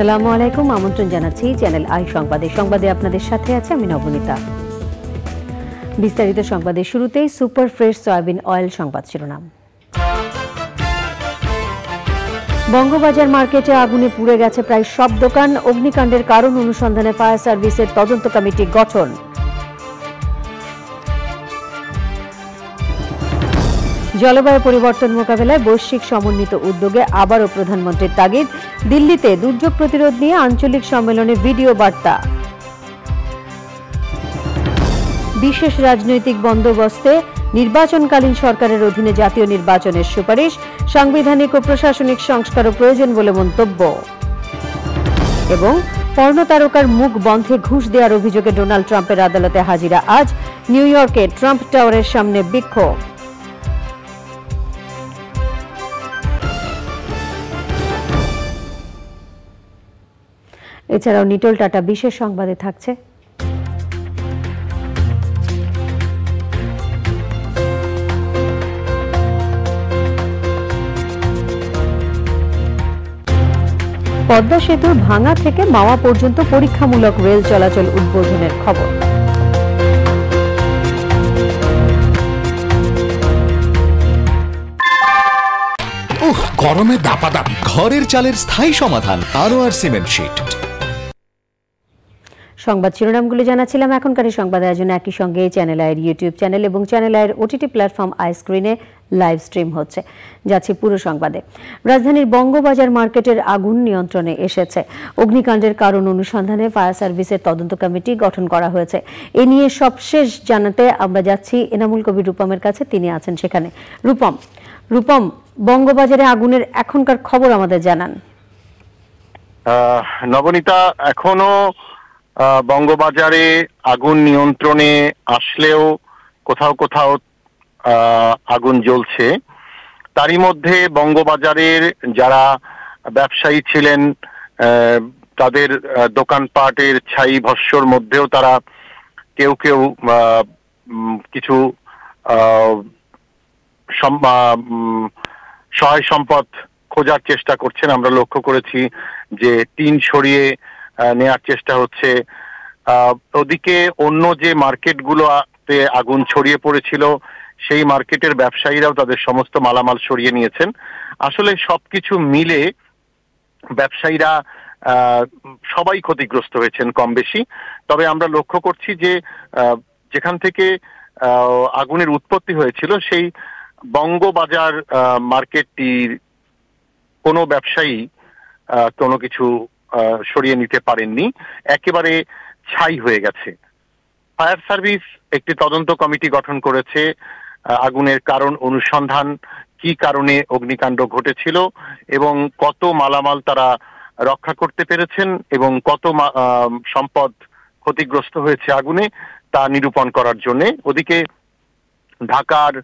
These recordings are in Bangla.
আসসালামু আলাইকুম, আমন্ত্রণ জানাচ্ছি চ্যানেল আই সংবাদে আপনাদের সাথে আছে আমি নবনীতা। বিস্তারিত সংবাদের শুরুতেই সুপার ফ্রেশ সয়াবিন অয়েল সংবাদ শিরোনাম। বঙ্গবাজার মার্কেটে আগুনে পুড়ে গেছে প্রায় সব দোকান, অগ্নিকাণ্ডের কারণ অনুসন্ধানে ফায়ার সার্ভিসের তদন্ত কমিটি গঠন। জলবায়ু পরিবর্তন মোকাবেলায় বৈশ্বিক সমন্বিত উদ্যোগে আবারও প্রধানমন্ত্রীর তাগিদ, দিল্লিতে দুর্যোগ প্রতিরোধ নিয়ে আঞ্চলিক সম্মেলনে ভিডিও বার্তা। বিশেষ রাজনৈতিক বন্দোবস্তে নির্বাচনকালীন সরকারের অধীনে জাতীয় নির্বাচনের সুপারিশ, সাংবিধানিক ও প্রশাসনিক সংস্কারও প্রয়োজন বলে মন্তব্য। এবং পর্নো তারকার মুখ বন্ধে ঘুষ দেওয়ার অভিযোগে ডোনাল্ড ট্রাম্পের আদালতে হাজিরা আজ, নিউ ইয়র্কে ট্রাম্প টাওয়ারের সামনে বিক্ষোভ। এছাড়াও নিটোল টাটা বিশেষ সংবাদে থাকছে পদ্মা সেতুর ভাঙা থেকে মাওয়া পর্যন্ত পরীক্ষামূলক রেল চলাচল উদ্বোধনের খবর। গরমে দাপাদাপি, ঘরের চালের স্থায়ী সমাধান আনোয়ার সিমেন্ট শীট। সংবাদ শিরোনামগুলো জানাচ্ছিলাম। এখনকার সংবাদ আয়োজন একই সঙ্গে চ্যানেল আইয়ের ইউটিউব চ্যানেল এবং চ্যানেল আইয়ের ওটিটি প্ল্যাটফর্ম আই স্ক্রিনে লাইভ স্ট্রিম হচ্ছে। যাচ্ছে পুরো সংবাদে। রাজধানীর বঙ্গবাজার মার্কেটের আগুন নিয়ন্ত্রণে এসেছে। অগ্নিকাণ্ডের কারণ অনুসন্ধানে ফায়ার সার্ভিসের তদন্ত কমিটি গঠন করা হয়েছে। এ নিয়ে সবশেষ জানাতে আমরা যাচ্ছি এনামুল কবির রূপমের কাছে, তিনি আছেন সেখানে। রূপম, বঙ্গবাজারে আগুনের এখনকার খবর আমাদের জানান। নবনীতা, এখনো বঙ্গবাজারে আগুন নিয়ন্ত্রণে আসলেও কোথাও কোথাও আগুন জ্বলছে। তারই মধ্যে বঙ্গবাজারের যারা ব্যবসায়ী ছিলেন তাদের দোকানপাটের ছাই ভস্যর মধ্যেও তারা কেউ কেউ কিছু সহায় সম্পদ খোঁজার চেষ্টা করছেন। আমরা লক্ষ্য করেছি যে টিন সরিয়ে নেয়ার চেষ্টা হচ্ছে। ওদিকে অন্য যে মার্কেটগুলোতে আগুন ছড়িয়ে পড়েছিল সেই মার্কেটের ব্যবসায়ীরাও তাদের সমস্ত মালামাল সরিয়ে নিয়েছেন। আসলে সবকিছু মিলে ব্যবসায়ীরা সবাই ক্ষতিগ্রস্ত হয়েছেন কম বেশি। তবে আমরা লক্ষ্য করছি যে যেখান থেকে আগুনের উৎপত্তি হয়েছিল সেই বঙ্গবাজার মার্কেটটির কোনো ব্যবসায়ী কোনো কিছু সরিয়ে নিতে পারেননি, একেবারে ছাই হয়ে গেছে। ফায়ার সার্ভিস একটি তদন্ত কমিটি গঠন করেছে আগুনের কারণ অনুসন্ধান, কি কারণে অগ্নিকাণ্ড ঘটেছিল এবং কত মালামাল তারা রক্ষা করতে পেরেছেন এবং কত সম্পদ ক্ষতিগ্রস্ত হয়েছে আগুনে তা নিরূপণ করার জন্য। ওদিকে ঢাকার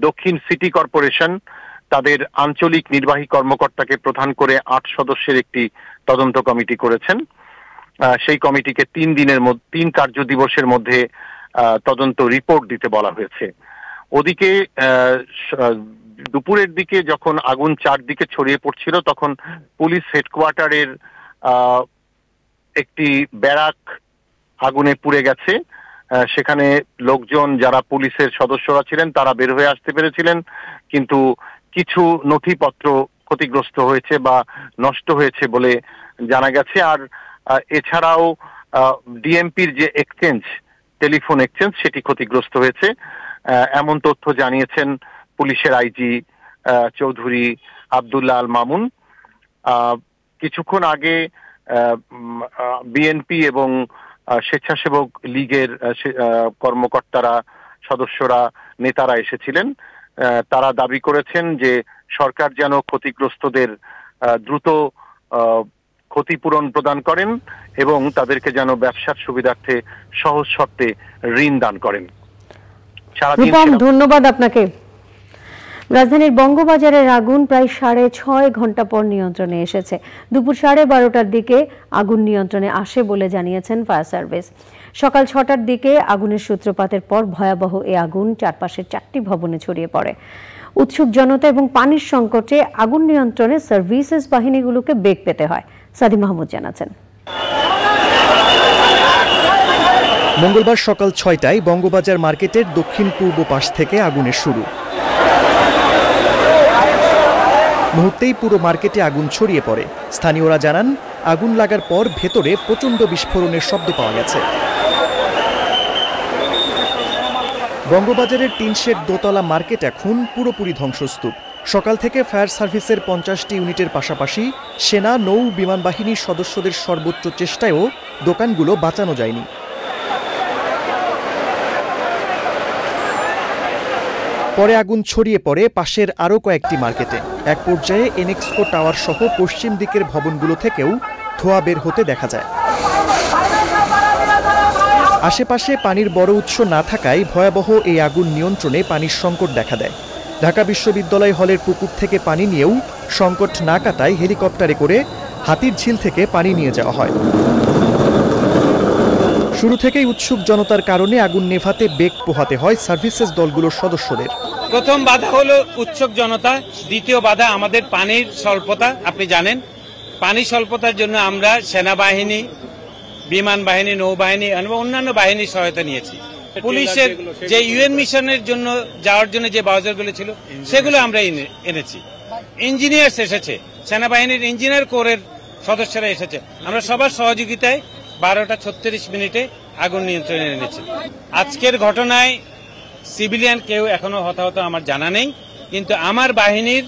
দক্ষিণ সিটি কর্পোরেশন তাদের আঞ্চলিক নির্বাহী কর্মকর্তাকে প্রধান করে ৮ সদস্যের একটি তদন্ত কমিটি করেছেন। সেই কমিটিকে ৩ কার্য দিবসের মধ্যে তদন্ত রিপোর্ট দিতে বলা হয়েছে। ওদিকে দুপুরের দিকে যখন আগুন চারদিকে ছড়িয়ে পড়ছিল তখন পুলিশ হেডকোয়ার্টারের একটি ব্যারাক আগুনে পুড়ে গেছে। সেখানে লোকজন যারা পুলিশের সদস্যরা ছিলেন তারা বের হয়ে আসতে পেরেছিলেন, কিন্তু কিছু নথিপত্র ক্ষতিগ্রস্ত হয়েছে বা নষ্ট হয়েছে বলে জানা গেছে। আর এছাড়াও ডিএমপির যে এক্সচেঞ্জ, টেলিফোন এক্সচেঞ্জ, সেটি ক্ষতিগ্রস্ত হয়েছে এমন তথ্য জানিয়েছেন পুলিশের আইজি চৌধুরী আব্দুল্লাহ আল মামুন। কিছুক্ষণ আগে বিএনপি এবং স্বেচ্ছাসেবক লীগের কর্মকর্তারা, সদস্যরা, নেতারা এসেছিলেন। তারা দাবি করেছেন যে সরকার যেন ক্ষতিগ্রস্তদের দ্রুত ক্ষতিপূরণ প্রদান করেন এবং তাদেরকে যেন ব্যবসার সুবিধার্থে সহজ শর্তে ঋণ দান করেন। ধন্যবাদ আপনাকে। রাজধানীর বঙ্গবাজারের আগুন প্রায় 6.5 ঘন্টা পর নিয়ন্ত্রণে এসেছে। দুপুর 12:30টার দিকে আগুন নিয়ন্ত্রণে আসে বলে জানিয়েছেন ফায়ার সার্ভিস। সকাল 6টার দিকে আগুনের সূত্রপাতের পর ভয়াবহ এই আগুন চারপাশের 4টি ভবনে ছড়িয়ে পড়ে। উৎসুক জনতা এবং পানির সংকটে আগুন নিয়ন্ত্রণে সার্ভিসেস বাহিনীগুলোকে বেগ পেতে হয়। সাদি মাহমুদ জানাচ্ছেন। মঙ্গলবার সকাল ৬টায় বঙ্গবাজার মার্কেটের দক্ষিণ পূর্ব পাশ থেকে আগুনের শুরু। মুহূর্তেই পুরো মার্কেটে আগুন ছড়িয়ে পড়ে। স্থানীয়রা জানান, আগুন লাগার পর ভেতরে প্রচণ্ড বিস্ফোরণের শব্দ পাওয়া গেছে। বঙ্গবাজারের ৩ শেড দোতলা মার্কেট এখন পুরোপুরি ধ্বংসস্তূপ। সকাল থেকে ফায়ার সার্ভিসের ৫০টি ইউনিটের পাশাপাশি সেনা, নৌ, বিমান বাহিনীর সদস্যদের সর্বোচ্চ চেষ্টায়ও দোকানগুলো বাঁচানো যায়নি। পরে আগুন ছড়িয়ে পড়ে পাশের আরও কয়েকটি মার্কেটে। এক পর্যায়ে এনএক্সকো টাওয়ার সহ পশ্চিম দিকের ভবনগুলো থেকেও ধোঁয়া বের হতে দেখা যায়। আশেপাশে পানির বড় উৎস না থাকায় ভয়াবহ এই আগুন নিয়ন্ত্রণে পানির সংকট দেখা দেয়। ঢাকা বিশ্ববিদ্যালয় হলের পুকুর থেকে পানি নিয়েও সংকট না কাটায় হেলিকপ্টারে করে হাতির ঝিল থেকে পানি নিয়ে যাওয়া হয়। শুরু থেকেই উৎসুক জনতার কারণে আগুন নেভাতে বেগ পোহাতে হয় সার্ভিসেস দলগুলোর সদস্যদের। প্রথম বাধা হলো উৎসুক জনতা, দ্বিতীয় বাধা আমাদের পানির স্বল্পতা। আপনি জানেন, পানি স্বল্পতার জন্য আমরা সেনাবাহিনী, বিমান বাহিনী, নৌবাহিনী এবং অন্যান্য বাহিনীর সহায়তা নিয়েছি। পুলিশের যে ইউএন মিশনের জন্য যাওয়ার জন্য যে বাজারগুলো ছিল সেগুলো আমরা এনেছি। ইঞ্জিনিয়ার্স এসেছে, সেনাবাহিনীর ইঞ্জিনিয়ার কোরের সদস্যরা এসেছে। আমরা সবার সহযোগিতায় 12টা 36 মিনিটে আগুন নিয়ন্ত্রণে এনেছি। আজকের ঘটনায় সিভিলিয়ান কেউ এখনো হতাহত আমার জানা নেই, কিন্তু আমার বাহিনীর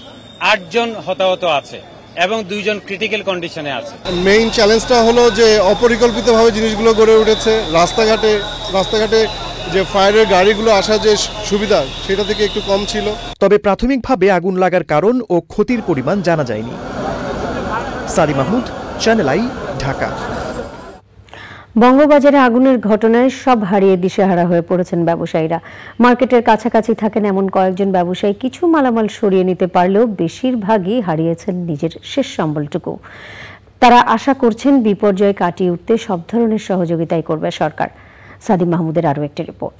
8 জন হতাহত আছে এবং 2 জন ক্রিটিক্যাল কন্ডিশনে আছে। মেইন চ্যালেঞ্জটা হলো যে অপরিকল্পিতভাবে জিনিসগুলো গড়ে উঠেছে। রাস্তাঘাটে যে ফায়ারের গাড়িগুলো আসা যে সুবিধা সেটা থেকে একটু কম ছিল। তবে প্রাথমিকভাবে আগুন লাগার কারণ ও ক্ষতির পরিমাণ জানা যায়নি। সাদি মাহমুদ, চ্যানেল আই, ঢাকা। বঙ্গবাজারে আগুনের ঘটনায় সব হারিয়ে দিশেহারা হয়ে পড়েছেন ব্যবসায়ীরা। মার্কেটের কাছাকাছি থাকেন এমন কয়েকজন ব্যবসায়ী কিছু মালামাল সরিয়ে নিতে পারলেও বেশিরভাগই হারিয়েছেন নিজের শেষ সম্বলটুকু। তারা আশা করছেন বিপর্যয় কাটিয়ে উঠতে সব ধরনের সহযোগিতাই করবে সরকার। সাদি মাহমুদের আরো একটি রিপোর্ট।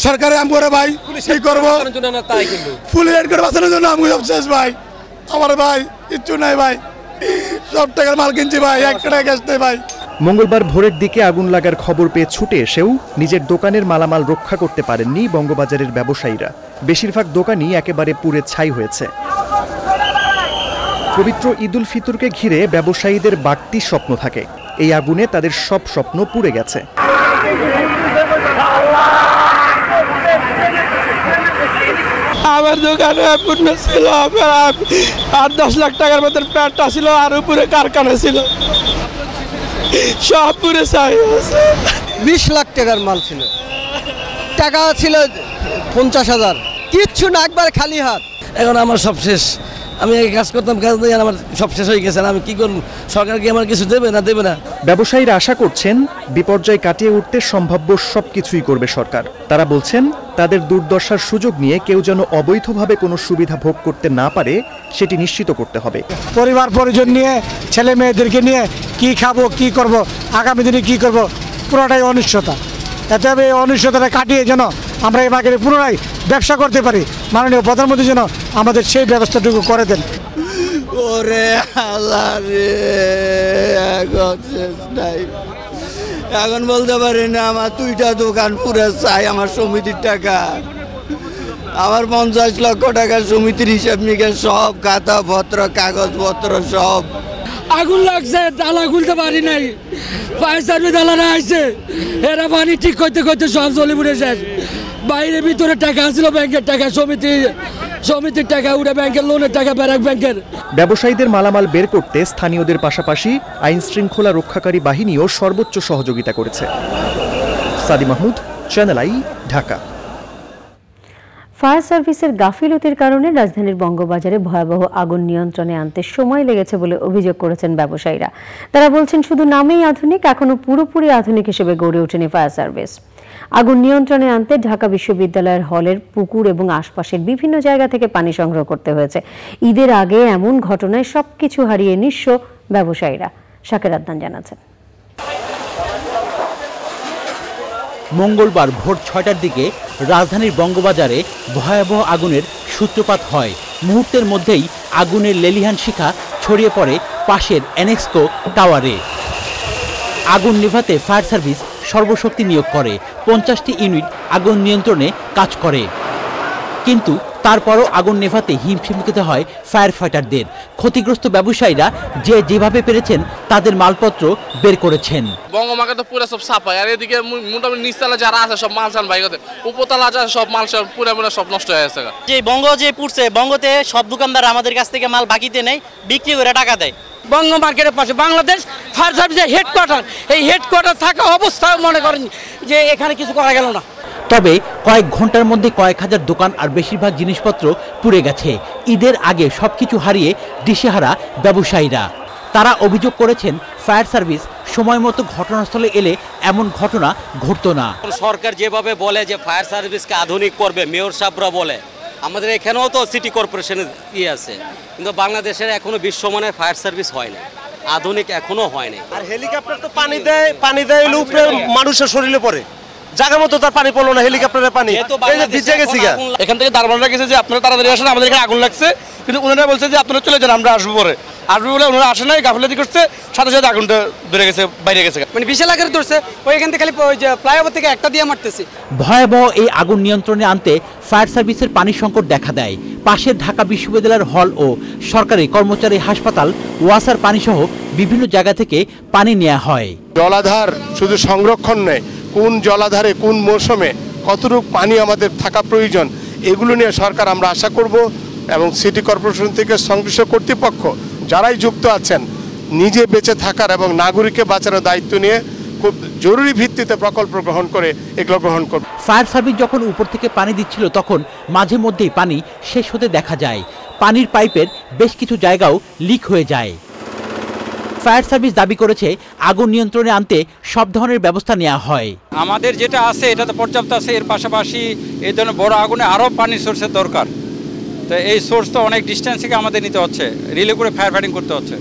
সরকারে আমি করে ভাই কি করবো, ফুল রেড করে বাঁচানোর জন্য আমি সব শেষ ভাই। আমার ভাই কিচ্ছু নাই ভাই, সব টাকার মাল কিনছি ভাই, 1 টাকা ক্যাশ নেই ভাই। মঙ্গলবার ভোরের দিকে আগুন লাগার খবর পেয়ে ছুটে এসেও নিজের দোকানের মালামাল রক্ষা করতে পারেননি বঙ্গবাজারের ব্যবসায়ীরা। বেশিরভাগ দোকানই একেবারে পুড়ে ছাই হয়েছে। পবিত্র ঈদুল ফিতরকে ঘিরে ব্যবসায়ীদের বাড়তি স্বপ্ন থাকে। এই আগুনে তাদের সব স্বপ্ন পুড়ে গেছে। আমার দোকানে পূর্ণ ছিল 8-10 লাখ টাকার মতন প্যান্টটা ছিল, আর উপরে কারখানা ছিল, সব পুরে ছাই আছে। 20 লাখ টাকার মাল ছিল, টাকা ছিল 50,000, কিচ্ছু না, একবার খালি হাত। এখন আমার সব শেষ। আমি কাজ করতাম, কাজ নেই, আমার সব শেষ হয়ে গেছে। আমি কি করব? সরকার কি আমার কিছু দেবে না? ব্যবসায়ীরা আশা করছেন বিপর্যয় কাটিয়ে উঠতে সম্ভাব্য সবকিছুই করবে সরকার। তারা বলছেন তাদের দুর্দশার সুযোগ নিয়ে কেউ যেন অবৈধভাবে কোনো সুবিধা ভোগ করতে না পারে সেটি নিশ্চিত করতে হবে। পরিবার পরিজন নিয়ে, ছেলে মেয়েদেরকে নিয়ে কি খাবো, কি করব, আগামী দিনে কি করব, পুরোটাই অনিশ্চয়তা। এতে এই অনিশ্চয়তাটা কাটিয়ে যেন আমরা এই মার্কেটে পুনরায় ব্যবসা করতে পারি। মাননীয় প্রধানমন্ত্রী যেন আমাদের সেই ব্যবস্থাটুকু করে দেন। ওরে আল্লাহ রে, এখন বলতে পারি না, আমার 2টা দোকান পুরো চাই। আমার সমিতির টাকা, আমার 50 লক্ষ টাকা সমিতির হিসাব নিকাশ, সব খাতা পত্র, কাগজপত্র সব। আগুন লাগছে, তালা খুলতে পারি নাই। ফায়ার সার্ভিস তালারা আসছে, এরা পানি ঠিক করতে করতে সব জ্বলে পুড়ে শেষ। বাইরে ভিতরে টাকা আসছিল, ব্যাংকের টাকা, সমিতির টাকা, উড়ে ব্যাংকের লোনের টাকা, ব্যারাক ব্যাংকের। ব্যবসায়ীদের মালামাল বের করতে স্থানীয়দের পাশাপাশি আইন শৃঙ্খলা রক্ষাকারী বাহিনীও সর্বোচ্চ সহযোগিতা করেছে। সাদি Mahmud, channel i, Dhaka. Fire সার্ভিসের গাফিলতির কারণে রাজধানীর বঙ্গবাজারে ভয়াবহ আগুন নিয়ন্ত্রণে আনতে সময় লেগেছে বলে অভিযোগ করেছেন ব্যবসায়ীরা। তারা বলছেন শুধু নামেই আধুনিক, এখনো পুরোপুরি আধুনিক হিসেবে গড়ে ওঠেনি ফায়ার সার্ভিস। আগুন নিয়ন্ত্রণে আনতে ঢাকা বিশ্ববিদ্যালয়ের হলের পুকুর এবং আশপাশের বিভিন্ন জায়গা থেকে পানি সংগ্রহ করতে হয়েছে। ঈদের আগে এমন ঘটনায় সবকিছু হারিয়ে নিঃস্ব ব্যবসায়ীরা। শাকের আদনান জানাচ্ছেন। মঙ্গলবার ভোর 6টার দিকে রাজধানীর বঙ্গবাজারে ভয়াবহ আগুনের সূত্রপাত হয়। মুহূর্তের মধ্যেই আগুনের লেলিহান শিখা ছড়িয়ে পড়ে পাশের এনএক্সকো টাওয়ারে। আগুন নেভাতে ফায়ার সার্ভিস সর্বশক্তি নিয়োগ করে, 50টি ইউনিট আগুন নিয়ন্ত্রণে কাজ করে, কিন্তু তারপরও আগুন নেভাতে হিমশিম খেতে হয় ফায়ার ফাইটারদের। ক্ষতিগ্রস্ত ব্যবসায়ীরা যে যেভাবে পেরেছেন তাদের মালপত্র বের করেছেন। বঙ্গমাকে তো পুরো সব সাফাই, আর এদিকে মোটামুটি নিচতলা যারা আছে সব মালসান বাইক, উপতলা যা সব মাল সব পুরো সব নষ্ট হয়ে গেছে। যে বঙ্গ যে পুড়ছে, বঙ্গতে সব দোকানদার আমাদের কাছ থেকে মাল বাকিতে নেই, বিক্রি করে টাকা দেয়। বঙ্গ মার্কেটের পাশে বাংলাদেশ ফায়ার সার্ভিসের হেডকোয়ার্টার, এই হেডকোয়ার্টার থাকা অবস্থায় মনে করেন যে এখানে কিছু করা গেল না। তবে কয়েক ঘন্টার মধ্যে কয়েক হাজার দোকান আর বেশিরভাগ জিনিসপত্র পুড়ে গেছে। ঈদের আগে সবকিছু হারিয়ে দিশেহারা ব্যবসায়ীরা। তারা অভিযোগ করেছেন ফায়ার সার্ভিস সময় মতো ঘটনাস্থলে এলে এমন ঘটনা ঘটতো না। সরকার যেভাবে বলে যে ফায়ার সার্ভিসকে আধুনিক করবে, মেয়র সাহেবরা বলে, আমাদের এখানেও তো সিটি কর্পোরেশনের আছে, কিন্তু বাংলাদেশের এখনো বিশ্বমানের ফায়ার সার্ভিস হয় না, আধুনিক এখনো হয়নি। আর হেলিকপ্টার তো পানি দেয় উপরে মানুষের শরীরে পড়ে, জায়গা মতো তার পানি পড়লো না, হেলিকপ্টারের পানি ভিজে গেছে। এখান থেকে দারোয়ানরা গেছে যে আপনারা তাড়াতাড়ি আসেন, আমাদের এখানে আগুন লাগছে, কিন্তু ওনারা বলছে যে আপনারা চলে যান, আমরা আসবো পরে। আসবো বলে ওনারা আসে নাই, গাফিলতি করছে, সাথে সাথে আগুনটা ধরে গেছে, বাইরে গেছে। মানে বিশাল আকারে ধরছে, ওইখান থেকে খালি ওই যে ফ্লাইওভার থেকে একটা দিয়ে মারতেছে। ভয়াবহ এই আগুন নিয়ন্ত্রণে আনতে ফায়ার সার্ভিসের পানি সংকট দেখা দেয়। পাশের ঢাকা বিশ্ববিদ্যালয়ের হল ও সরকারি কর্মচারী হাসপাতাল, ওয়াসার পানি সহ বিভিন্ন জায়গা থেকে পানি নেওয়া হয়। জলাধার শুধু সংরক্ষণ নয়, কোন জলাধারে কোন মৌসুমে কতটুকু পানি আমাদের থাকা প্রয়োজন, এগুলো নিয়ে সরকার আমরা আশা করব, এবং সিটি কর্পোরেশন থেকে সংশ্লিষ্ট কর্তৃপক্ষ যারাই যুক্ত আছেন নিজে বেঁচে থাকার এবং নাগরিককে বাঁচানোর দায়িত্ব নিয়ে খুব জরুরি ভিত্তিতে প্রকল্প গ্রহণ করে এগুলো গ্রহণ করবে। ফায়ার সার্ভিস যখন উপর থেকে পানি দিচ্ছিল তখন মাঝে মধ্যেই পানি শেষ হতে দেখা যায়। পানির পাইপের বেশ কিছু জায়গাও লিক হয়ে যায়। ফায়ার সার্ভিস দাবি করেছে আগুন নিয়ন্ত্রণে আনতে সব ধরনের ব্যবস্থা নেওয়া হয়। আমাদের যেটা আছে এটা তো পর্যাপ্ত আছে, এর পাশাপাশি এই ধরনের বড় আগুনে আরও পানির সোর্সের দরকার, তো এই সোর্স তো অনেক ডিস্টেন্স থেকে আমাদের নিতে হচ্ছে, রিলে করে ফায়ার ফাইটিং করতে হচ্ছে।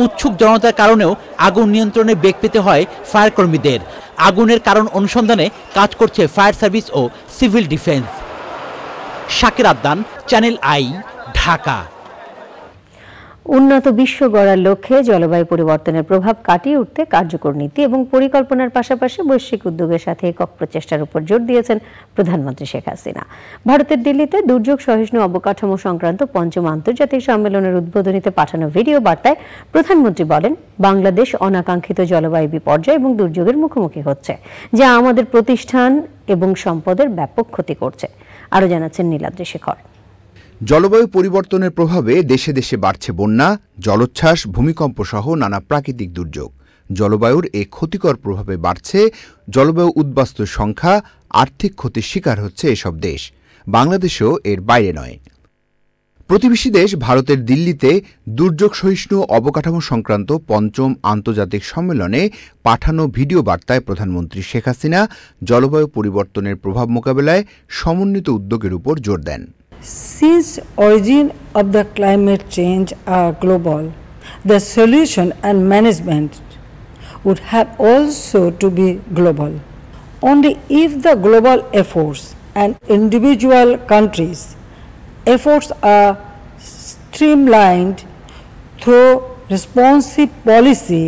উৎসুক জনতার কারণেও আগুন নিয়ন্ত্রণে বেগ পেতে হয় ফায়ার কর্মীদের। আগুনের কারণ অনুসন্ধানে কাজ করছে ফায়ার সার্ভিস ও civil defence. Shakir Adnan, Channel i, Dhaka. উন্নত বিশ্ব গড়ার লক্ষ্যে জলবায়ু পরিবর্তনের প্রভাব কাটিয়ে উঠতে কার্যকর নীতি এবং পরিকল্পনার পাশাপাশি বৈশ্বিক উদ্যোগের সাথে একক প্রচেষ্টার উপর জোর দিয়েছেন প্রধানমন্ত্রী শেখ হাসিনা। ভারতের দিল্লিতে দুর্যোগ সহিষ্ণু অবকাঠামো সংক্রান্ত পঞ্চম আন্তর্জাতিক সম্মেলনের উদ্বোধনীতে পাঠানো ভিডিও বার্তায় প্রধানমন্ত্রী বলেন, বাংলাদেশ অনাকাঙ্ক্ষিত জলবায়ু বিপর্যয় এবং দুর্যোগের মুখোমুখি হচ্ছে, যা আমাদের প্রতিষ্ঠান এবং সম্পদের ব্যাপক ক্ষতি করছে। আরও জানাচ্ছেন নীলাদ্রি শেখর। জলবায়ু পরিবর্তনের প্রভাবে দেশে দেশে বাড়ছে বন্যা, জলোচ্ছ্বাস, ভূমিকম্প সহ নানা প্রাকৃতিক দুর্যোগ। জলবায়ুর এই ক্ষতিকর প্রভাবে বাড়ছে জলবায়ু উদ্বাস্তুর সংখ্যা, আর্থিক ক্ষতির শিকার হচ্ছে এসব দেশ। বাংলাদেশও এর বাইরে নয়। প্রতিবেশী দেশ ভারতের দিল্লিতে দুর্যোগ সহিষ্ণু অবকাঠামো সংক্রান্ত পঞ্চম আন্তর্জাতিক সম্মেলনে পাঠানো ভিডিও বার্তায় প্রধানমন্ত্রী শেখ হাসিনা জলবায়ু পরিবর্তনের প্রভাব মোকাবেলায় সমন্বিত উদ্যোগের উপর জোর দেন। Since origin of the climate change are global, the solution and management would have also to be global. Only if the global efforts and individual countries' efforts are streamlined through responsive policy,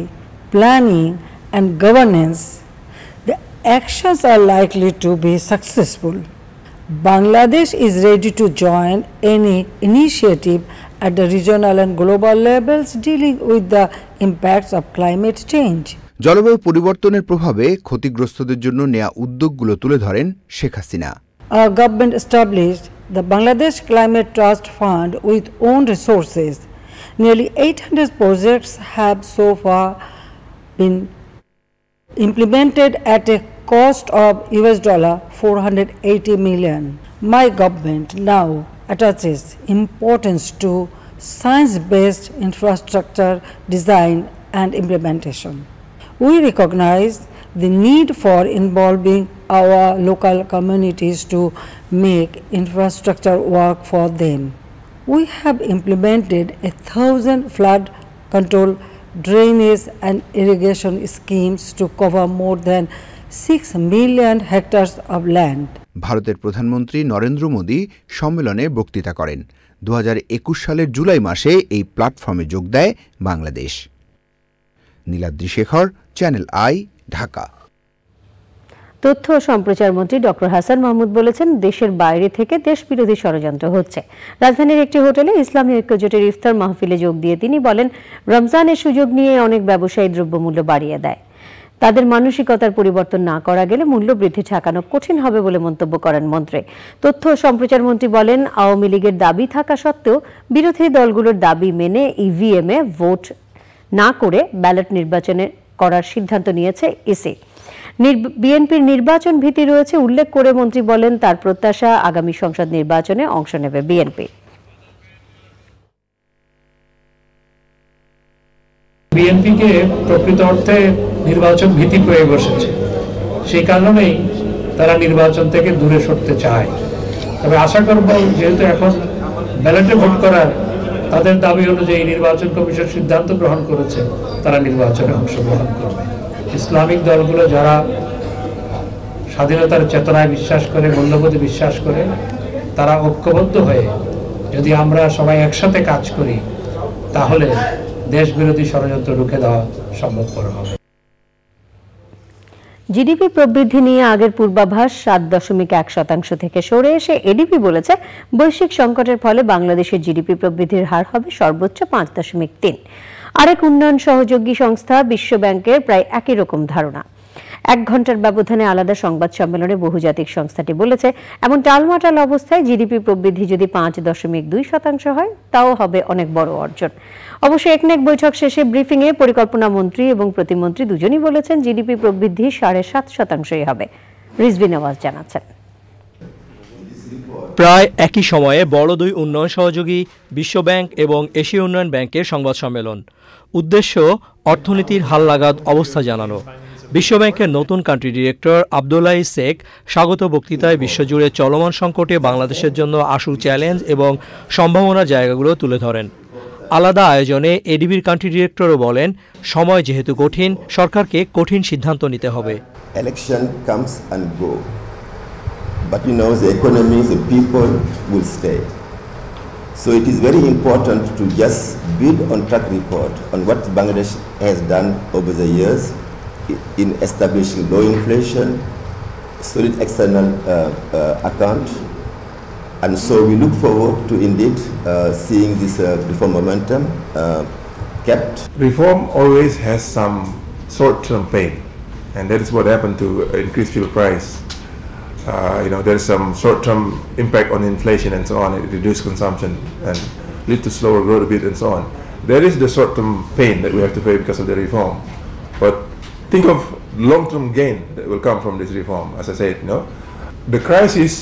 planning and governance, the actions are likely to be successful. Bangladesh is ready to join any initiative at the regional and global levels dealing with the impacts of climate change. জলবায়ু পরিবর্তনের প্রভাবে ক্ষতিগ্রস্তদের জন্য নেয়া উদ্যোগগুলো তুলে ধরেন Sheikh Hasina. Our government established the Bangladesh Climate Trust Fund with own resources. Nearly 800 projects have so far been implemented at a cost of $480 million. My government now attaches importance to science-based infrastructure design and implementation. We recognize the need for involving our local communities to make infrastructure work for them. We have implemented 1,000 flood control, drainage and irrigation schemes to cover more than 6 million hectares of land. ভারতের প্রধানমন্ত্রী নরেন্দ্র মোদী সম্মেলনে বক্তৃতা করেন। 2021 সালের জুলাই মাসে এই প্ল্যাটফর্মে যোগ দেয় বাংলাদেশ। Niladri Shekhar, channel i, Dhaka. তথ্য ও সম্প্রচার মন্ত্রী ডক্টর হাসান মাহমুদ বলেছেন, দেশের বাইরে থেকে দেশ বিরোধী ষড়যন্ত্র হচ্ছে। রাজধানীর একটি হোটেলে ইসলামী ঐক্যজোটের ইফতার মাহফিলে যোগ দিয়ে তিনি বলেন, রমজানের সুযোগ নিয়ে অনেক ব্যবসায়ী দ্রব্যমূল্য বাড়িয়ে দেয়। তাদের মানসিকতার পরিবর্তন না করা গেলে মূল্য বৃদ্ধি ঠেকানো কঠিন হবে বলে মন্তব্য করেন মন্ত্রী। তথ্য ও সম্প্রচার মন্ত্রী বলেন, আওয়ামী লীগের দাবি থাকা সত্ত্বেও বিরোধী দলগুলোর দাবি মেনে ইভিএমে ভোট না করে ব্যালট নির্বাচনে করার সিদ্ধান্ত নিয়েছে ইসি। বিএনপির নির্বাচন ভীতি রয়েছে উল্লেখ করে মন্ত্রী বলেন, তার প্রত্যাশা আগামী সংসদ নির্বাচনে অংশ নেবে বিএনপি। বিএনপিকে প্রকৃত অর্থে নির্বাচন ভীতি পেয়ে বসেছে, সেই কারণেই তারা নির্বাচন থেকে দূরে সরতে চায়। তবে আশা করব, যেহেতু এখন ব্যালটে ভোট করার তাদের দাবি অনুযায়ী নির্বাচন কমিশন সিদ্ধান্ত গ্রহণ করেছে, তারা নির্বাচনে অংশগ্রহণ করবে। ইসলামিক দলগুলো যারা স্বাধীনতার চেতনায় বিশ্বাস করে, মূল্যবোধে বিশ্বাস করে, তারা ঐক্যবদ্ধ হয়ে যদি আমরা সবাই একসাথে কাজ করি, তাহলে দেশ বিরোধী ষড়যন্ত্র রুখে দেওয়া সম্ভবপর হবে। জিডিপি প্রবৃদ্ধি নিয়ে আগের পূর্বাভাস 7.1% থেকে সরে এসে এডিপি বলেছে, বৈশ্বিক সংকটের ফলে বাংলাদেশের জিডিপি প্রবৃদ্ধির হার হবে সর্বোচ্চ 5.3। আরেক উন্নয়ন সহযোগী সংস্থা বিশ্ব ব্যাংকের প্রায় একই রকম ধারণা। 1 ঘন্টার ব্যবধানে আলাদা সংবাদ সম্মেলনে বহুজাতিক সংস্থাটি বলেছে, এমন টালমাটাল অবস্থায় জিডিপি প্রবৃদ্ধি যদি 5.2% হয়, তাও হবে অনেক বড় অর্জন। অবশ্য একনেক বৈঠক শেষে ব্রিফিংয়ে পরিকল্পনা মন্ত্রী এবং প্রতিমন্ত্রী দুজনই বলেছেন, জিডিপি প্রবৃদ্ধি 7.5%ই হবে। রিজভী নওয়াজ জানাচ্ছেন, প্রায় একই সময়ে বড় দুই উন্নয়ন সহযোগী বিশ্ব ব্যাংক এবং এশীয় উন্নয়ন ব্যাংকের সংবাদ সম্মেলন। উদ্দেশ্য অর্থনীতির হালনাগাদ অবস্থা জানানো। বিশ্বব্যাংকের নতুন কান্ট্রি ডিরেক্টর আব্দুল্লাহ শেখ স্বাগত বক্তৃতায় বিশ্বজুড়ে চলমান সংকটে বাংলাদেশের জন্য আশু চ্যালেঞ্জ এবং সম্ভাবনার জায়গাগুলো তুলে ধরেন। আলাদা আয়োজনে এডিবির কান্ট্রি ডিরেক্টরও বলেন, সময় যেহেতু কঠিন, সরকারকে কঠিন সিদ্ধান্ত নিতে হবে। Election comes and go, but the economy, the people will stay. So it is very important to just build on track record on what Bangladesh has done over the years in establishing low inflation, solid external account, and so we look forward to indeed seeing this reform momentum kept. Reform always has some short-term pain, and that is what happened to increased fuel price. There is some short-term impact on inflation and so on. It reduces consumption and lead to slower growth a bit and so on. There is the short-term pain that we have to face because of the reform, but think of long-term gain that will come from this reform. As I said, the crisis,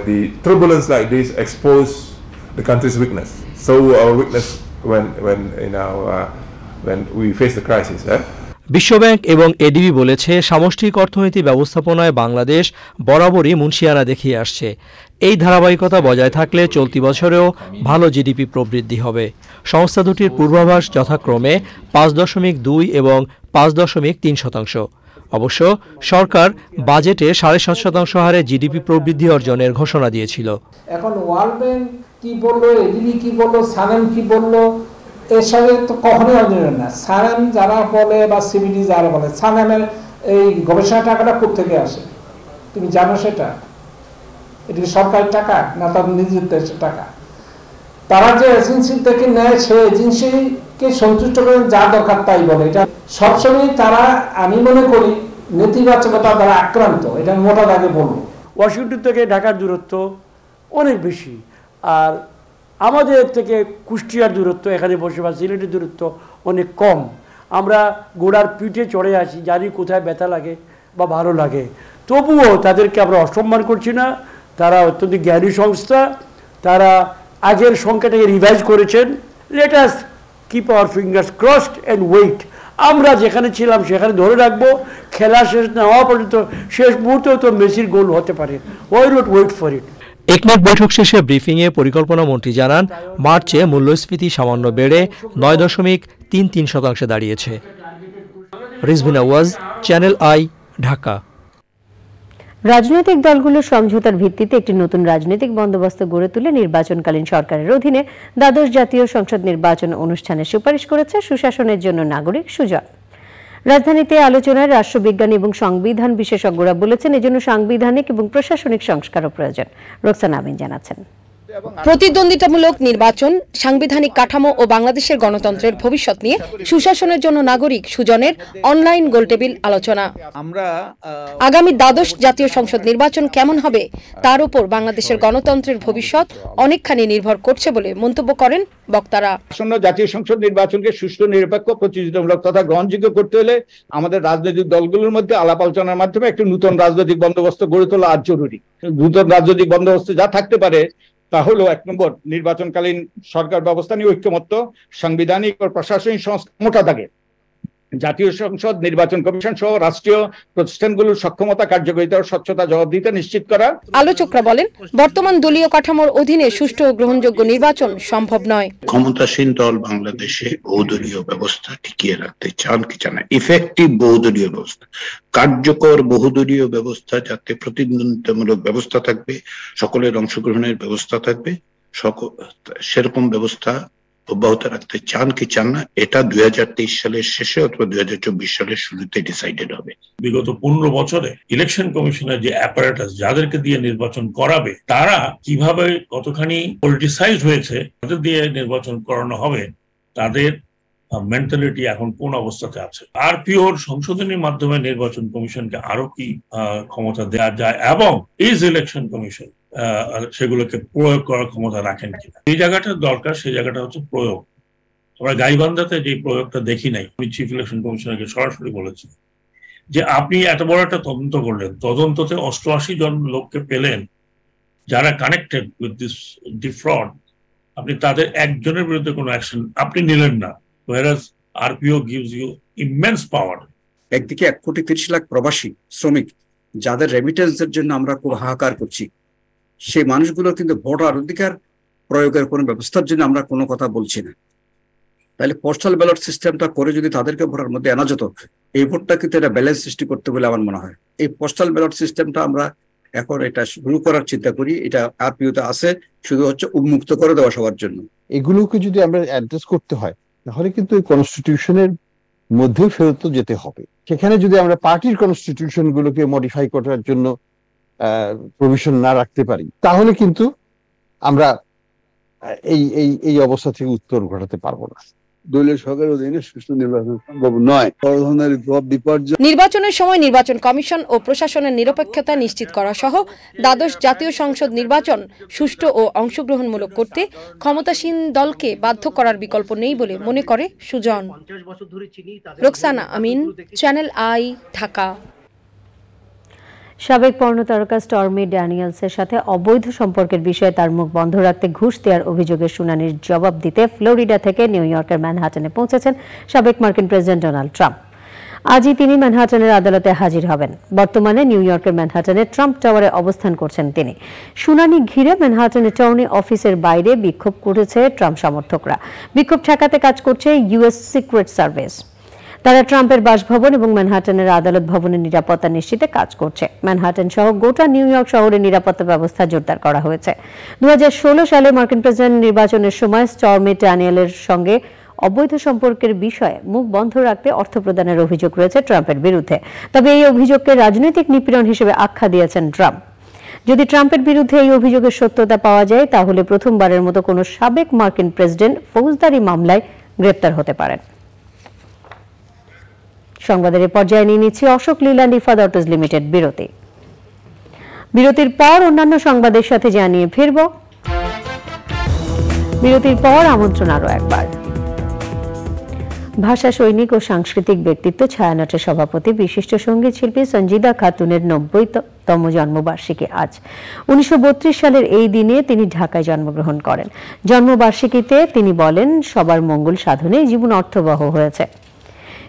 the turbulence like this expose the country's weakness. So our weakness when we face the crisis. বিশ্বব্যাংক এবং এডিবি বলেছে, সামষ্টিক অর্থনীতি ব্যবস্থাপনায় বাংলাদেশ বরাবরই মুনশিয়ানা দেখিয়ে আসছে। এই ধারাবাহিকতা বজায় থাকলে চলতি বছরেও ভালো জিডিপি প্রবৃদ্ধি হবে। সংস্থা দুটির পূর্বাভাস যথাক্রমে 5.2 এবং 5.3%। অবশ্য সরকার বাজেটে 7.5% হারে জিডিপি প্রবৃদ্ধি অর্জনের ঘোষণা দিয়েছিল। এখন ওয়ার্ল্ড ব্যাংক কি বললো, এডিবি কি বললো, সানাম কি বললো, এর সাথে তো কখনোই অর্জন না। সানাম যারা বলে বা সিবিডি যারা বলে, সানামের এই গবেষণা টাকাটা কোথেকে আসে তুমি জানো সেটা? এটি সরকারি টাকা না তার নিজের দেশের টাকা? তারা যে এজেন্সি থেকে নেয়, সেই এজেন্সিকে সন্তুষ্ট করে যা দরকার তাই বলে। এটা সবসময় তারা, আমি মনে করি, নেতিবাচকতা দ্বারা আক্রান্ত। এটা মোটা দাগে বলবো। ওয়াশিংটন থেকে ঢাকার দূরত্ব অনেক বেশি, আর আমাদের থেকে কুষ্টিয়ার দূরত্ব, এখানে বসবাস সিলেটের দূরত্ব অনেক কম। আমরা গোড়ার পিঠে চড়ে আসি, জানি কোথায় ব্যথা লাগে বা ভালো লাগে, তবুও তাদেরকে আমরা অসম্মান করছি না। তারা অত্যন্ত জ্ঞানী সংস্থা, তারা আগের সংখ্যাটাকে রিভাইজ করেছেন। Let us keep our fingers crossed and wait. আমরা যেখানে ছিলাম সেখানে ধরে রাখবো, খেলা শেষ না হওয়া পর্যন্ত। শেষ মুহূর্তেও তো মেসির গোল হতে পারে। Why not wait for it. একনেক বৈঠক শেষে ব্রিফিংয়ে পরিকল্পনা মন্ত্রী জানান, মার্চে মূল্যস্ফীতি সামান্য বেড়ে 9.33% দাঁড়িয়েছে। Rizvi Nawaz, channel i, Dhaka. রাজনৈতিক দলগুলোর সমঝোতার ভিত্তিতে একটি নতুন রাজনৈতিক বন্দোবস্ত গড়ে তুলে নির্বাচনকালীন সরকারের অধীনে দ্বাদশ জাতীয় সংসদ নির্বাচন অনুষ্ঠানের সুপারিশ করেছে সুশাসনের জন্য নাগরিক সুজন। রাজধানীতে আলোচনায় রাষ্ট্রবিজ্ঞানী এবং সংবিধান বিশেষজ্ঞরা বলেছেন এজন্য সাংবিধানিক এবং প্রশাসনিক সংস্কারও প্রয়োজন। রোকসানা আমিন জানাচ্ছেন। প্রতিদ্বন্দ্বিতামূলক নির্বাচন, সাংবিধানিক কাঠামো ও বাংলাদেশের গণতন্ত্রের ভবিষ্যৎ নিয়ে সুশাসনের জন্য নাগরিক সুজনের অনলাইন গোলটেবিল আলোচনা। আগামী দ্বাদশ জাতীয় সংসদ নির্বাচন কেমন হবে তার উপর বাংলাদেশের গণতন্ত্রের ভবিষ্যৎ অনেকখানি নির্ভর করছে বলে মন্তব্য করেন বক্তারা। আসন্ন জাতীয় সংসদ নির্বাচনকে সুষ্ঠু, নিরপেক্ষ, প্রতিযোগিতামূলক তথা গ্রহণযোগ্য করতে হলে আমাদের রাজনৈতিক দলগুলোর মধ্যে আলাপ আলোচনার মাধ্যমে একটি নতুন রাজনৈতিক বন্দোবস্ত গড়ে তোলা আজ জরুরি। নতুন রাজনৈতিক বন্দোবস্ত যা থাকতে পারে তা হলো ১ নম্বর, নির্বাচনকালীন সরকার ব্যবস্থা নিয়ে ঐক্যমত্য, সাংবিধানিক ও প্রশাসনিক সংস্কার মোটা দাগে জাতীয় সংসদ, নির্বাচন কমিশন সহ রাষ্ট্রীয় প্রতিষ্ঠানগুলোর সক্ষমতা, কার্যকারিতা ও স্বচ্ছতা, জবাবদিহিতা নিশ্চিত করা। আলোচকরা বলেন বর্তমান দলীয় কাঠামোর অধীনে সুষ্ঠু ও গ্রহণযোগ্য নির্বাচন সম্ভব নয়। ক্ষমতাসীন দল বাংলাদেশে বহুদলীয় ব্যবস্থা টিকিয়ে রাখতে চান কি চান না, ইফেক্টিভ বহুদলীয় ব্যবস্থা, কার্যকর বহুদলীয় ব্যবস্থা, যাতে প্রতিদ্বন্দ্বিতামূলক ব্যবস্থা থাকবে, সকলের অংশগ্রহণের ব্যবস্থা থাকবে, সেরকম ব্যবস্থা অব্যাহত রাখতে চান কি চান না, এটা 2023 সালের শেষে অথবা 2024 সালের শুরুতে ডিসাইডেড হবে। বিগত 15 বছরে ইলেকশন কমিশনের যে অ্যাপারেটাস, যাদেরকে দিয়ে নির্বাচন করাবে, তারা কিভাবে কতখানি পলিটিসাইজড হয়েছে, তাদের দিয়ে নির্বাচন করানো হবে, তাদের মেন্টালিটি এখন কোন অবস্থাতে আছে। আরপিওর সংশোধনীর মাধ্যমে নির্বাচন কমিশনকে আরো কি ক্ষমতা দেওয়া যায় এবং ইজ ইলেকশন কমিশন সেগুলোকে প্রয়োগ করার ক্ষমতা রাখেন কিনা, এই জায়গাটা দরকার। সেই জায়গাটা হচ্ছে প্রয়োগ। আমরা গাইবান্ধাতে যে প্রয়োগটা দেখি নাই, আমি চিফ ইলেকশন কমিশনারকে সরাসরি বলেছি যে আপনি এত বড় একটা তদন্ত করলেন, তদন্ততে 88 জন লোককে পেলেন যারা কানেক্টেড উইথ দিস ডিফ্রড, আপনি তাদের একজনের বিরুদ্ধে কোনো অ্যাকশন আপনি নিলেন না, whereas RPO gives you immense power. একদিকে 1,30,00,000 প্রবাসী শ্রমিক যাদের রেমিটেন্সের জন্য আমরা খুব হাহাকার করছি, সেই মানুষগুলোর কিন্তু ভোটার অধিকার প্রয়োগের কোনো ব্যবস্থার জন্য আমরা কোনো কথা বলছি না। তাহলে পোস্টাল ব্যালট সিস্টেমটা করে যদি তাদেরকে ভোটার মধ্যে আনা যেত, এই ভোটটা কিন্তু এটা ব্যালেন্স সৃষ্টি করতে বলে আমার মনে হয়। এই পোস্টাল ব্যালট সিস্টেমটা আমরা এখন এটা শুরু করার চিন্তা করি, এটা আরপিওতে আছে, শুধু হচ্ছে উন্মুক্ত করে দেওয়া সবার জন্য। এগুলোকে যদি আমরা অ্যাড্রেস করতে হয় তাহলে কিন্তু এই কনস্টিটিউশনের মধ্যেও ফেরত যেতে হবে। সেখানে যদি আমরা পার্টির কনস্টিটিউশন গুলোকে মডিফাই করার জন্য প্রভিশন না রাখতে পারি, তাহলে কিন্তু আমরা এই অবস্থা থেকে উত্তর ঘটাতে পারবো না। দলীয় সরকারের অধীনে সুষ্ঠু নির্বাচন সম্ভব নয়। নির্বাচনের সময় নির্বাচন কমিশন ও প্রশাসনের নিরপেক্ষতা নিশ্চিত করা সহ দ্বাদশ জাতীয় সংসদ নির্বাচন সুষ্ঠু ও অংশগ্রহণমূলক করতে ক্ষমতাসীন দলকে বাধ্য করার বিকল্প নেই বলে মনে করে সুজন। রোকসানা আমিন, চ্যানেল আই, ঢাকা। সাবেক পর্নো তারকা স্টর্মি ড্যানিয়েলসের সাথে অবৈধ সম্পর্কের বিষয়ে তার মুখ বন্ধ রাখতে ঘুষ দেওয়ার অভিযোগের শুনানির জবাব দিতে ফ্লোরিডা থেকে নিউ ইয়র্কের ম্যানহাটনে পৌঁছেছেন সাবেক মার্কিন প্রেসিডেন্ট ডোনাল্ড ট্রাম্প। আজই তিনি ম্যানহাটনের আদালতে হাজির হবেন। বর্তমানে নিউ ইয়র্কের ম্যানহাটনে ট্রাম্প টাওয়ারে অবস্থান করছেন তিনি। শুনানি ঘিরে ম্যানহাটন অ্যাটর্নি অফিসের বাইরে বিক্ষোভ করেছে ট্রাম্প সমর্থকরা। বিক্ষোভ ঠেকাতে কাজ করছে ইউএস সিক্রেট সার্ভিস। তারা ট্রাম্পের বাসভবন এবং ম্যানহাটনের আদালত ভবনের নিরাপত্তা নিশ্চিতে কাজ করছে। ম্যানহাটন সহ গোটা নিউ ইয়র্ক শহরের নিরাপত্তা ব্যবস্থা জোরদার করা হয়েছে। 2016 সালে মার্কিন প্রেসিডেন্ট নির্বাচনের সময় স্টর্মি ড্যানিয়েলের সঙ্গে অবৈধ সম্পর্কের বিষয়ে মুখ বন্ধ রাখতে অর্থ প্রদানের অভিযোগ রয়েছে ট্রাম্পের বিরুদ্ধে। তবে এই অভিযোগকে রাজনৈতিক নিপীড়ন হিসেবে আখ্যা দিয়েছেন ট্রাম্প। যদি ট্রাম্পের বিরুদ্ধে এই অভিযোগের সত্যতা পাওয়া যায়, তাহলে প্রথমবারের মতো কোনো সাবেক মার্কিন প্রেসিডেন্ট ফৌজদারি মামলায় গ্রেপ্তার হতে পারেন। সংবাদের পর্যায়ে নিয়ে নিচ্ছি অশোক লীল্যান্ড ইফাদ অটোজ লিমিটেড বিরতি। বিরতির পর অন্যান্য সংবাদের সাথে জানিয়ে ফিরব। বিরতির পর আমন্ত্রণ আরো একবার। ভাষা সৈনিক ও সাংস্কৃতিক ব্যক্তিত্ব ছায়ানটের সভাপতি বিশিষ্ট সঙ্গীত শিল্পী সঞ্জিদা খাতুনের 90তম জন্মবার্ষিকী আজ। 1932 সালের এই দিনে তিনি ঢাকায় জন্মগ্রহণ করেন। জন্মবার্ষিকীতে তিনি বলেন, সবার মঙ্গল সাধনে জীবন অর্থবহ হয়েছে।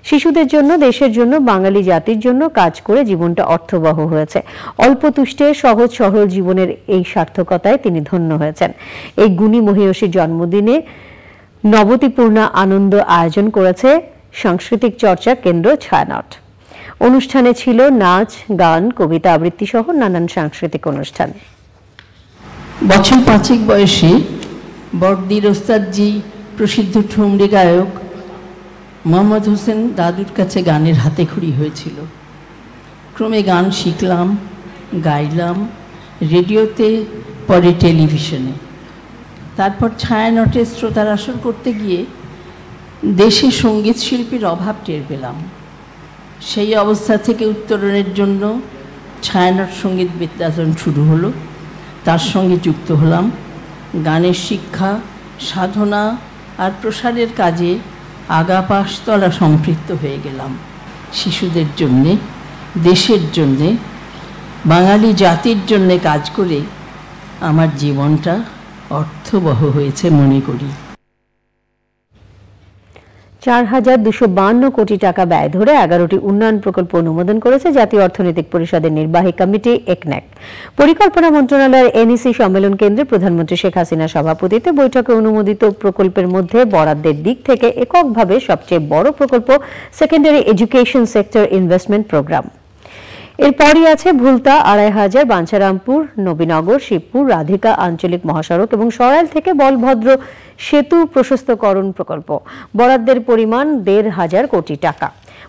শিশুদের জন্য, দেশের জন্য, বাঙালি জাতির জন্য কাজ করে জীবনটা অর্থবহ হয়েছে। অল্প তুষ্টে সহজ সরল জীবনের এই সার্থকতায় তিনি ধন্য হয়েছেন। এই গুণী মহিয়সীর জন্মদিনে নবতিপূর্ণ আনন্দ আয়োজন করেছে সাংস্কৃতিক চর্চা কেন্দ্র ছায়ানট। অনুষ্ঠানে ছিল নাচ, গান, কবিতা আবৃত্তি সহ নানান সাংস্কৃতিক অনুষ্ঠান। বছর 5 বয়সে বড়দির ওস্তাদজি প্রসিদ্ধ ঠুমরি গায়ক মোহাম্মদ হোসেন দাদুর কাছে গানের হাতেখড়ি হয়েছিল। ক্রমে গান শিখলাম, গাইলাম, রেডিওতে, পরে টেলিভিশনে। তারপর ছায়ানটের শ্রোতার আসর করতে গিয়ে দেশে সঙ্গীত শিল্পীর অভাব টের পেলাম। সেই অবস্থা থেকে উত্তরণের জন্য ছায়ানট সঙ্গীত বিদ্যায়তন শুরু হলো। তার সঙ্গে যুক্ত হলাম গানের শিক্ষা, সাধনা আর প্রসারের কাজে আগা পাশতলা সম্পৃক্ত হয়ে গেলাম। শিশুদের জন্যে, দেশের জন্যে, বাঙালি জাতির জন্যে কাজ করে আমার জীবনটা অর্থবহ হয়েছে মনে করি। ৪,২৫২ কোটি টাকা ব্যয় ধরে ১১টি উন্নয়ন প্রকল্প অনুমোদন করেছে জাতীয় অর্থনৈতিক পরিষদের নির্বাহী কমিটি একনেক। পরিকল্পনা মন্ত্রণালয়ের এনইসি সম্মেলন কেন্দ্রে প্রধানমন্ত্রী শেখ হাসিনার সভাপতিত্বে বৈঠকে অনুমোদিত প্রকল্পের মধ্যে বরাদ্দের দিক থেকে এককভাবে সবচেয়ে বড় প্রকল্প secondary education sector investment programme. এরপরই আছে ভুলতা, ২৫০০, বাঞ্ছারামপুর, নবীনগর, শিবপুর, রাধিকা আঞ্চলিক মহাসড়ক এবং সরাইল থেকে বলভদ্র সেতু প্রশস্তকরণ প্রকল্প। বরাদ্দের পরিমাণ ১৫০০ কোটি টাকা।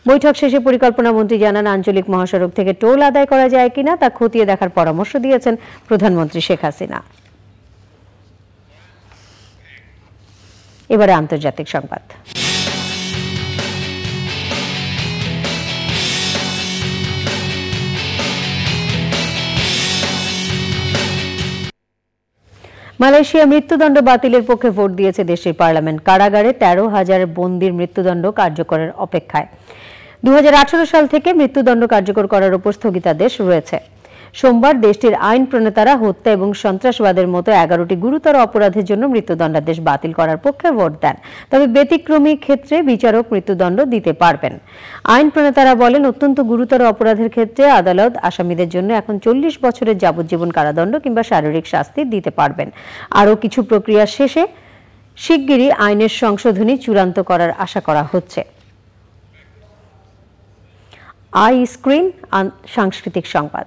বৈঠক শেষে পরিকল্পনা মন্ত্রী জানান, আঞ্চলিক মহাসড়ক থেকে টোল আদায় করা যায় কিনা তা খতিয়ে দেখার পরামর্শ দিয়েছেন প্রধানমন্ত্রী শেখ হাসিনা। এবারে আন্তর্জাতিক সংবাদ। মালয়েশিয়া মৃত্যুদণ্ড বাতিলের পক্ষে ভোট দিয়েছে দেশটির পার্লামেন্ট। কারাগারে ১৩,০০০ বন্দীর মৃত্যুদণ্ড কার্যকরের অপেক্ষায়। ২০১৮ সাল থেকে মৃত্যুদণ্ড কার্যকর করার উপর স্থগিতাদেশ রয়েছে। সোমবার দেশটির আইন প্রণেতারা হত্যা এবং সন্ত্রাসবাদের মতো ১১টি গুরুতর অপরাধের জন্য মৃত্যুদণ্ডাদেশ বাতিল করার পক্ষে ভোট দেন। তবে ব্যতিক্রমী ক্ষেত্রে বিচারক মৃত্যুদণ্ড দিতে পারবেন। আইন প্রণেতারা বলেন, অত্যন্ত গুরুতর অপরাধের ক্ষেত্রে আদালত আসামিদের জন্য এখন ৪০ বছরের যাবজ্জীবন কারাদণ্ড কিংবা শারীরিক শাস্তি দিতে পারবেন। আরও কিছু প্রক্রিয়া শেষে শিগগিরই আইনের সংশোধনী চূড়ান্ত করার আশা করা হচ্ছে। আই স্ক্রিন সাংস্কৃতিক সংবাদ।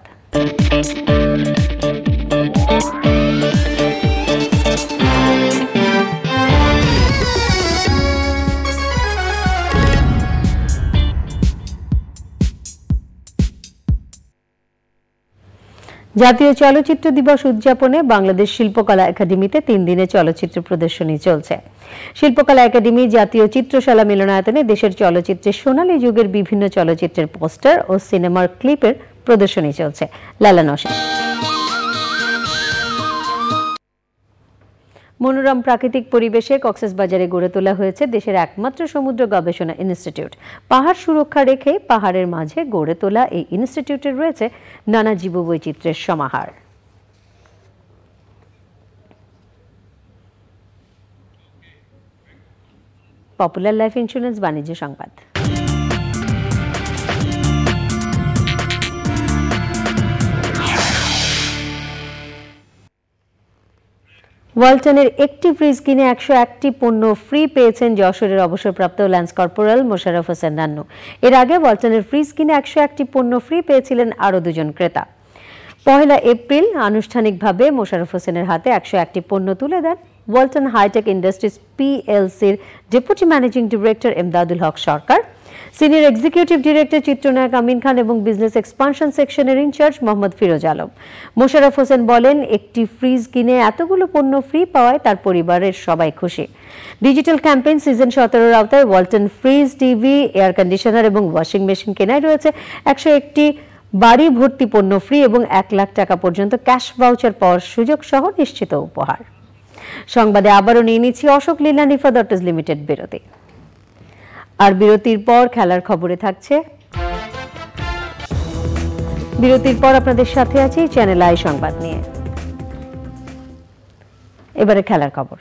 জাতীয় চলচ্চিত্র দিবস উদযাপনে বাংলাদেশ শিল্পকলা একাডেমিতে ৩ দিনের চলচ্চিত্র প্রদর্শনী চলছে। শিল্পকলা একাডেমি জাতীয় চিত্রশালা মিলনায়তনে দেশের চলচ্চিত্রের সোনালী যুগের বিভিন্ন চলচ্চিত্রের পোস্টার ও সিনেমার ক্লিপের প্রদর্শনী চলছে। লালা নওশাদ। মনোরম প্রাকৃতিক পরিবেশে কক্সবাজারে গড়ে তোলা হয়েছে দেশের একমাত্র সমুদ্র গবেষণা ইনস্টিটিউট। পাহাড় সুরক্ষা রেখে পাহাড়ের মাঝে গড়ে তোলা এই ইনস্টিটিউটে রয়েছে নানা জীববৈচিত্র্যের সমাহার। পপুলার লাইফ ইন্স্যুরেন্স বাণিজ্য সংবাদ। ওয়ালটনের একটি ফ্রিজ কিনে ১০১টি পণ্য ফ্রি পেয়েছেন যশোরের অবসরপ্রাপ্ত ল্যান্স কর্পোরাল মোশাররফ হোসেন নান্নু। এর আগে ওয়ালটনের ফ্রিজ কিনে ১০১টি পণ্য ফ্রি পেয়েছিলেন আরও ২ ক্রেতা। ১ এপ্রিল আনুষ্ঠানিকভাবে মোশাররফ হোসেনের হাতে ১০১টি পণ্য তুলে দেন ওয়ালটন হাইটেক ইন্ডাস্ট্রিজ পিএলসির deputy managing director Emdadul Haque Sarkar, senior executive director চিত্রনায়ক আমিন খান এবং বিজনেস এক্সপানশন সেকশনের ইনচার্জ মোহাম্মদ ফিরোজ আলম। মোশাররফ হোসেন বলেন, একটি ফ্রিজ কিনে এতগুলো পণ্য ফ্রি পাওয়ায় তার পরিবারের সবাই খুশি। ডিজিটাল ক্যাম্পেইন সিজন 17-র আওতায় Walton fridge, TV, air conditioner এবং ওয়াশিং মেশিন কেনায় রয়েছে ১০১টি বাড়ি ভর্তি পণ্য ফ্রি এবং ১ লাখ টাকা পর্যন্ত ক্যাশ ভাউচার পাওয়ার সুযোগ সহ নিশ্চিত উপহার। সংবাদে আবারও নিয়ে নিচ্ছি অশোক লীলা নিফাদ অটোজ লিমিটেড বিরতি। আর বিরতির পর খেলার খবরে থাকছে। বিরতির পর আপনাদের সাথে আছি চ্যানেল আই সংবাদ নিয়ে। এবারে খেলার খবর।